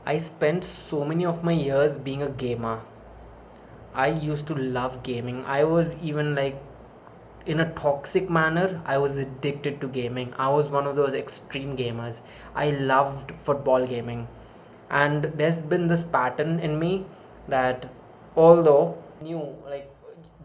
I spent so many of my years being a gamer. I used to love gaming. I was even like in a toxic manner, I was addicted to gaming. I was one of those extreme gamers. I loved football gaming. And there's been this pattern in me that although knew like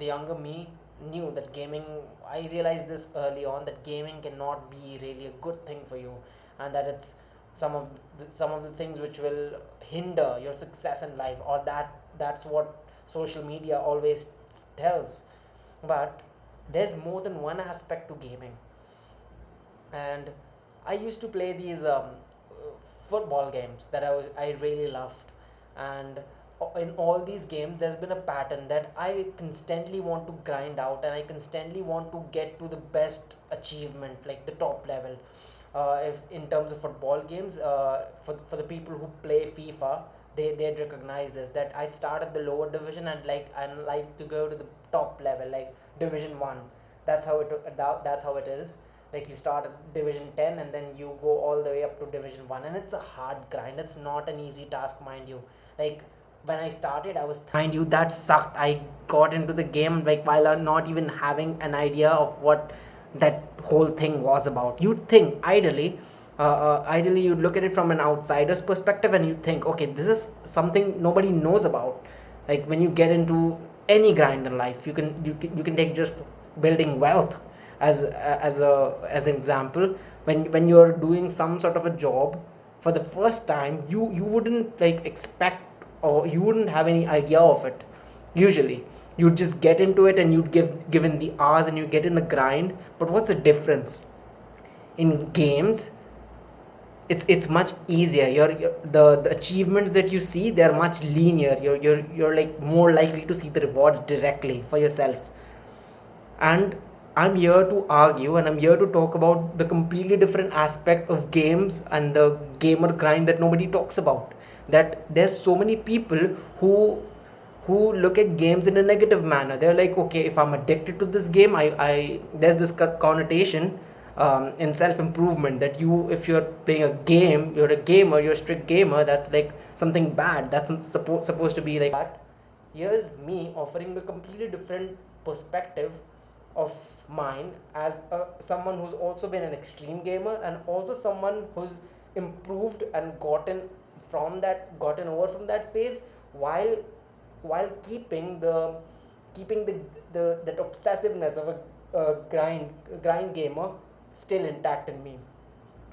the younger me knew that gaming, I realized this early on that gaming cannot be really a good thing for you, and that it's some of the things which will hinder your success in life, or that's what social media always tells. But there's more than one aspect to gaming, and I used to play these football games that I really loved, and in all these games there's been a pattern that I constantly want to grind out, and I constantly want to get to the best achievement, like the top level. If in terms of football games, for the people who play FIFA, they'd recognize this, that I'd start at the lower division and like to go to the top level, like Division 1. That's how it is. Like you start at Division 10 and then you go all the way up to Division 1, and it's a hard grind. It's not an easy task, mind you. Like when I started, I was mind you, that sucked. I got into the game like while I'm not even having an idea of what that whole thing was about. You'd think ideally you'd look at it from an outsider's perspective and you think, okay, this is something nobody knows about. Like when you get into any grind in life, you can take just building wealth as an example. When you're doing some sort of a job for the first time, you wouldn't like expect, or you wouldn't have any idea of it. Usually you'd just get into it and you'd given the hours and you get in the grind. But what's the difference? In games, it's much easier. The achievements that you see, they're much linear. You're like more likely to see the reward directly for yourself. And I'm here to argue and I'm here to talk about the completely different aspect of games and the gamer grind that nobody talks about. That there's so many people who look at games in a negative manner. They're like, okay, if I'm addicted to this game, I there's this connotation in self improvement that if you're playing a game, you're a gamer, you're a strict gamer. That's like something bad. That's supposed to be like. But here's me offering a completely different perspective of mine as someone who's also been an extreme gamer, and also someone who's improved and gotten over from that phase, while keeping the that obsessiveness of a grind gamer still intact in me.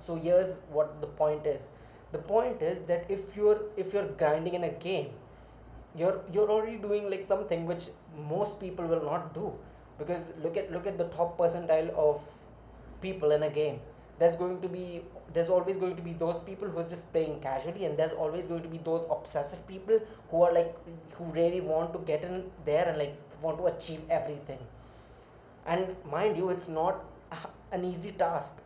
So here's what the point is. The point is that if you're grinding in a game, you're already doing like something which most people will not do. Because look at the top percentile of people in a game. There's always going to be those people who are just playing casually, and there's always going to be those obsessive people who are like, who really want to get in there and like want to achieve everything. And mind you, it's not an easy task.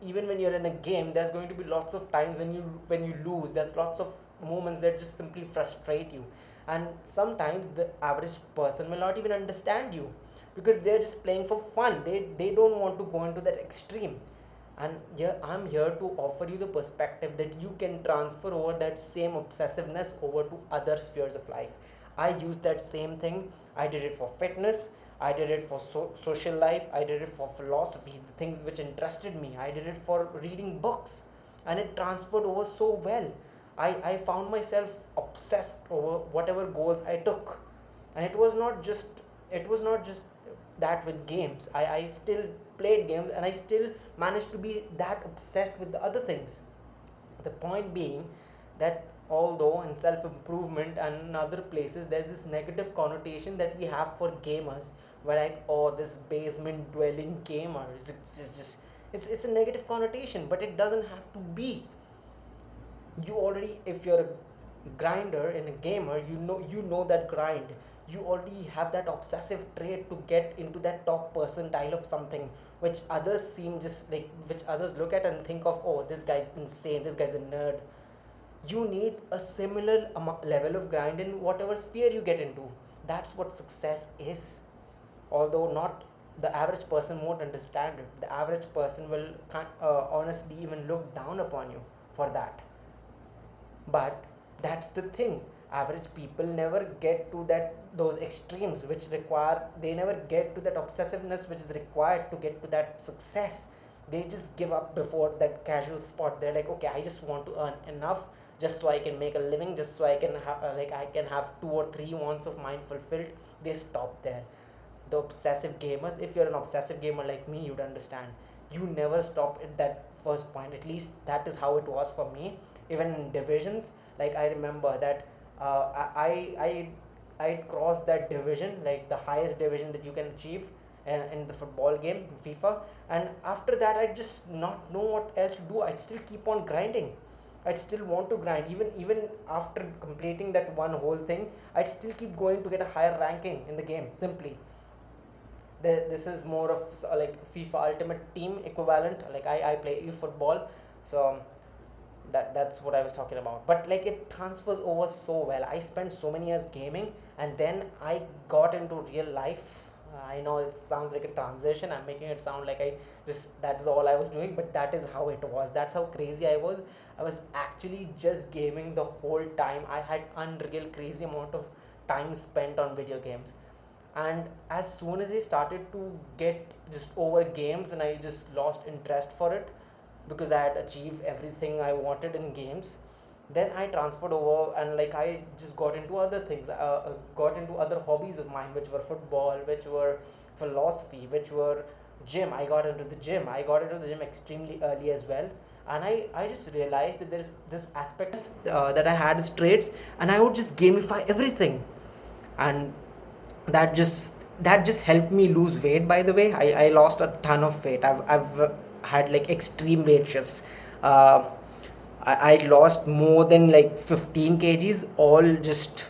Even when you're in a game, there's going to be lots of times when you lose. There's lots of moments that just simply frustrate you, and sometimes the average person will not even understand you, because they're just playing for fun. They don't want to go into that extreme. And here I'm here to offer you the perspective that you can transfer over that same obsessiveness over to other spheres of life. I use that same thing. I did it for fitness, I did it for social life, I did it for philosophy, the things which interested me. I did it for reading books, and it transferred over so well. I found myself obsessed over whatever goals I took. And it was not just that with games. I still played games, and I still managed to be that obsessed with the other things. The point being that although in self improvement and in other places there's this negative connotation that we have for gamers, where like, oh, this basement dwelling gamer is just, it's a negative connotation, but it doesn't have to be. You already, if you're a grinder and a gamer, you know that grind. You already have that obsessive trait to get into that top percentile of something, which others seem just like, which others look at and think of, oh, this guy's insane, this guy's a nerd. You need a similar level of grind in whatever sphere you get into. That's what success is. Although not, the average person won't understand it. The average person will honestly even look down upon you for that. But that's the thing, average people never get to that those extremes which require, they never get to that obsessiveness which is required to get to that success. They just give up before that casual spot. They're like, okay, I just want to earn enough just so I can make a living, just so I can have I can have 2 or 3 wants of mine fulfilled. They stop there. The obsessive gamers, if you're an obsessive gamer like me, you'd understand, you never stop at that first point. At least that is how it was for me. Even in divisions, like I remember that I crossed that division, like the highest division that you can achieve in the football game FIFA. And after that, I just not know what else to do. I'd still keep on grinding. I'd still want to grind, even after completing that one whole thing. I'd still keep going to get a higher ranking in the game. Simply, this is more of like FIFA Ultimate Team equivalent. Like I play eFootball, so that's what I was talking about. But like it transfers over so well. I spent so many years gaming, and then I got into real life. I know it sounds like a transition. I'm making it sound like I just that's all I was doing, but that is how it was. That's how crazy I was. I was actually just gaming the whole time. I had unreal crazy amount of time spent on video games. And as soon as I started to get just over games and I just lost interest for it, because I had achieved everything I wanted in games, then I transferred over and like I just got into other things, got into other hobbies of mine, which were football, which were philosophy, which were gym. I got into the gym. I got into the gym extremely early as well. And I just realized that there's this aspect that I had as traits, and I would just gamify everything. And that just helped me lose weight. By the way, I lost a ton of weight. I've had like extreme weight shifts. uh, I lost more than like 15 kgs, all just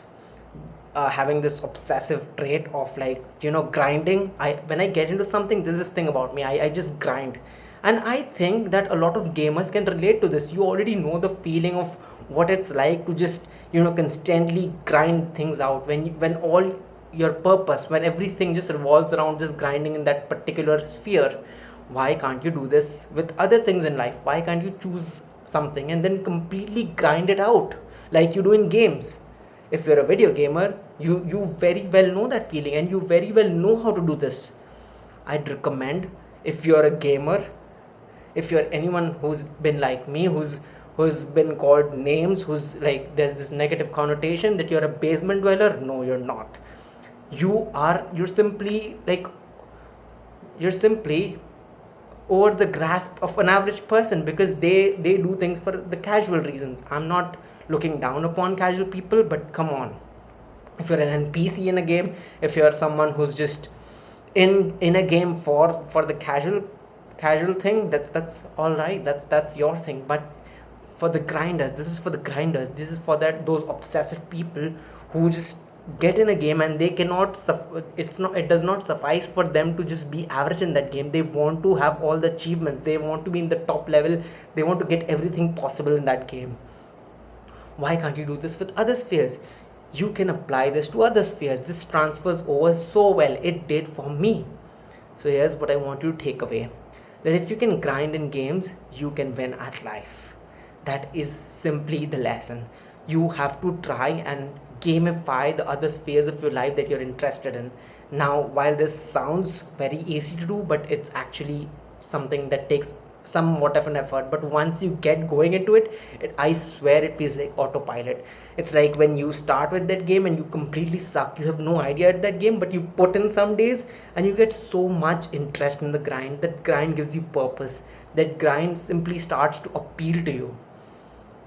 having this obsessive trait of like grinding. I When I get into something, this is this thing about me, I just grind. And I think that a lot of gamers can relate to this. You already know the feeling of what it's like to just constantly grind things out, when all your purpose, when everything just revolves around just grinding in that particular sphere. Why can't you do this with other things in life? Why can't you choose something and then completely grind it out like you do in games? If you're a video gamer, you very well know that feeling, and you very well know how to do this. I'd recommend, if you're a gamer, if you're anyone who's been like me, who's been called names, who's like there's this negative connotation that you're a basement dweller. No, you're not. You're simply over the grasp of an average person, because they do things for the casual reasons. I'm not looking down upon casual people, but come on. If you're an NPC in a game, if you're someone who's just in a game for the casual thing, that's all right. That's your thing. But for the grinders, this is for the grinders. This is for that those obsessive people who just get in a game and they cannot it does not suffice for them to just be average in that game. They want to have all the achievements, they want to be in the top level, they want to get everything possible in that game. Why can't you do this with other spheres? You can apply this to other spheres. This transfers over so well. It did for me. So here's what I want you to take away: that if you can grind in games, you can win at life. That is simply the lesson. You have to try and gamify the other spheres of your life that you're interested in. Now, while this sounds very easy to do, but it's actually something that takes somewhat of an effort. But once you get going into it, I swear it feels like autopilot. It's like when you start with that game and you completely suck, you have no idea at that game, but you put in some days and you get so much interest in the grind. That grind gives you purpose. That grind simply starts to appeal to you.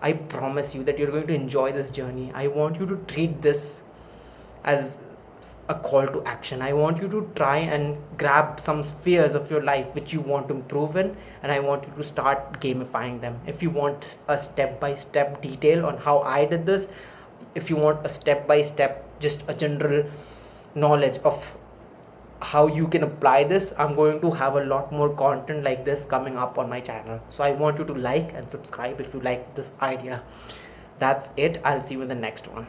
I promise you that you're going to enjoy this journey. I want you to treat this as a call to action. I want you to try and grab some spheres of your life which you want to improve in, and I want you to start gamifying them. If you want a step by step detail on how I did this, if you want a step by step, just a general knowledge of how you can apply this, I'm going to have a lot more content like this coming up on my channel. So I want you to like and subscribe if you like this idea. That's it. I'll see you in the next one.